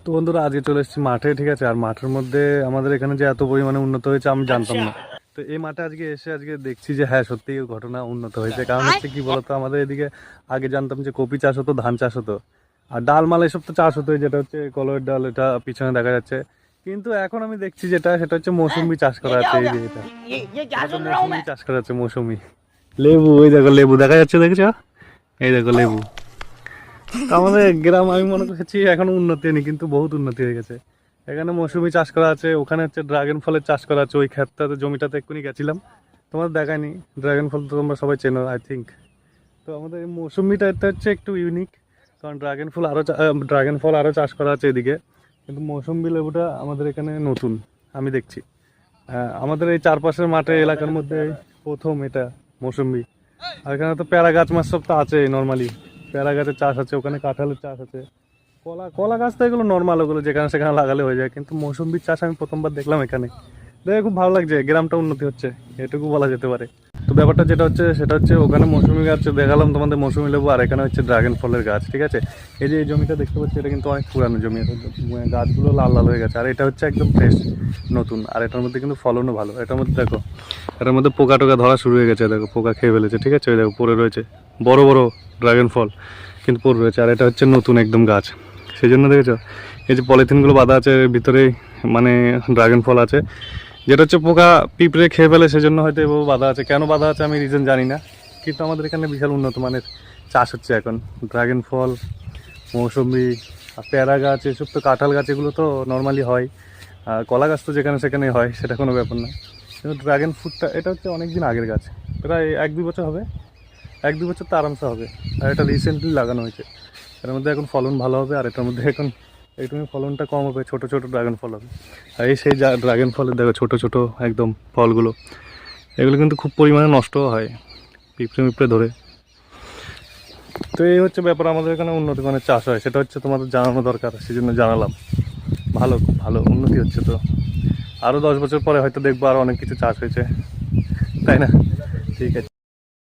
তো বন্ধুরা আজকে চলে এসেছি মাঠে, ঠিক আছে। আর মাঠের মধ্যে আমাদের এখানে যে এত পরিমাণে উন্নত হয়েছে আমি জানতাম না। তো এই মাঠে আজকে এসে দেখছি যে হ্যাঁ সত্যি ঘটনা উন্নত হয়েছে। কারণ হচ্ছে কি বলতো, আমাদের এদিকে আগে জানতাম যে কপি চাষ হতো, ধান চাষ হতো, আর ডাল মাল এসব তো চাষ হতো, যেটা হচ্ছে কলয়ের ডাল, এটা পিছনে দেখা যাচ্ছে। কিন্তু এখন আমি দেখছি সেটা হচ্ছে মৌসুমি চাষ করা আছে। এই যে এটা মৌসুমি চাষ করা আছে, মৌসুমি লেবু। ওই দেখো লেবু দেখা যাচ্ছে, দেখছো? এই দেখো লেবু। তো আমাদের গ্রাম আমি মনে করছি এখন উন্নতি হয়নি, কিন্তু বহুত উন্নতি হয়ে গেছে। এখানে মৌসুমি চাষ করা আছে, ওখানে হচ্ছে ড্রাগন ফলের চাষ করা আছে। ওই ক্ষেতটাতে, জমিটাতে এক্ষুনি গেছিলাম, তোমাদের দেখায়নি। ড্রাগন ফল তো তোমরা সবাই চেনো আই থিঙ্ক। তো আমাদের এই মৌসুমিটা এটা হচ্ছে একটু ইউনিক, কারণ ড্রাগন ফল আরও চাষ করা আছে এদিকে, কিন্তু মৌসুমি লেবুটা আমাদের এখানে নতুন আমি দেখছি। আমাদের এই চারপাশের মাঠে এলাকার মধ্যে প্রথম এটা মৌসুমি। আর এখানে তো পেয়ারা গাছ মাছ সব তো আছে নর্মালি, পেয়ারা গাছের চাষ আছে, ওখানে কাঁঠালের চাষ আছে, কলা কলা গাছ তো এগুলো নর্মাল, ওগুলো যেখানে সেখানে লাগালে হয়ে যায়। কিন্তু মৌসুম্বির চাষ আমি প্রথমবার দেখলাম এখানে। দেখে খুব ভালো লাগছে, গ্রামটা উন্নতি হচ্ছে, এটুকু বলা যেতে পারে। তো ব্যাপারটা যেটা হচ্ছে সেটা হচ্ছে, ওখানে মৌসুমি গাছ দেখালাম তোমাদের, মৌসুমি লেবু, আর এখানে হচ্ছে ড্রাগন ফলের গাছ, ঠিক আছে। এই যে এই জমিটা দেখতে পাচ্ছি, এটা কিন্তু অনেক পুরানো জমি, গাছগুলো লাল লাল হয়ে গেছে, আর এটা হচ্ছে একদম ফ্রেশ নতুন। আর এটার মধ্যে কিন্তু ফলনও ভালো। এটার মধ্যে দেখো, এটার মধ্যে পোকা টোকা ধরা শুরু হয়ে গেছে, দেখো পোকা খেয়ে ফেলেছে, ঠিক আছে। ওই দেখো পড়ে রয়েছে বড় বড় ড্রাগন ফল কিন্তু পড়ে রয়েছে, আর এটা হচ্ছে নতুন একদম গাছ। সেই জন্য দেখেছো এই যে পলিথিনগুলো বাঁধা আছে, এর ভিতরে মানে ড্রাগন ফল আছে, যেটা হচ্ছে পোকা পিঁপড়ে খেয়ে ফেলে, সেজন্য হয়তো এভাবে বাঁধা আছে। কেন বাঁধা আছে আমি রিজন জানি না, কিন্তু আমাদের এখানে বিশাল উন্নত মানের চাষ হচ্ছে এখন। ড্রাগন ফল, মৌসুমি, আর পেয়ারা গাছ, এসব তো, কাঁঠাল গাছ এগুলো তো নর্মালি হয়, আর কলা গাছ তো যেখানে সেখানে হয়, সেটা কোনো ব্যাপার না। কিন্তু ড্রাগন ফ্রুটটা এটা হচ্ছে অনেক দিন আগের গাছ, প্রায় 1-2 বছর হবে, 1-2 বছর তো আরামসে হবে। আর এটা রিসেন্টলি লাগানো হয়েছে, এর মধ্যে এখন ফলন ভালো হবে। আর এটার মধ্যে এখন একটু ফলনটা কম হবে, ছোট ছোট ড্রাগন ফল হবে। আর এই সেই ড্রাগন ফলের দেখো ছোট ছোট একদম ফলগুলো, এগুলো কিন্তু খুব পরিমাণে নষ্টও হয় পিঁপড়ে মিপড়ে ধরে। তো এই হচ্ছে ব্যাপার, আমাদের এখানে উন্নত মানের চাষ হয়, সেটা হচ্ছে তোমাদের জানানো দরকার, সেই জন্য জানালাম। ভালো, খুব ভালো উন্নতি হচ্ছে। তো আরও 10 বছর পরে হয়তো দেখবো আরও অনেক কিছু চাষ হয়েছে, তাই না? ঠিক আছে।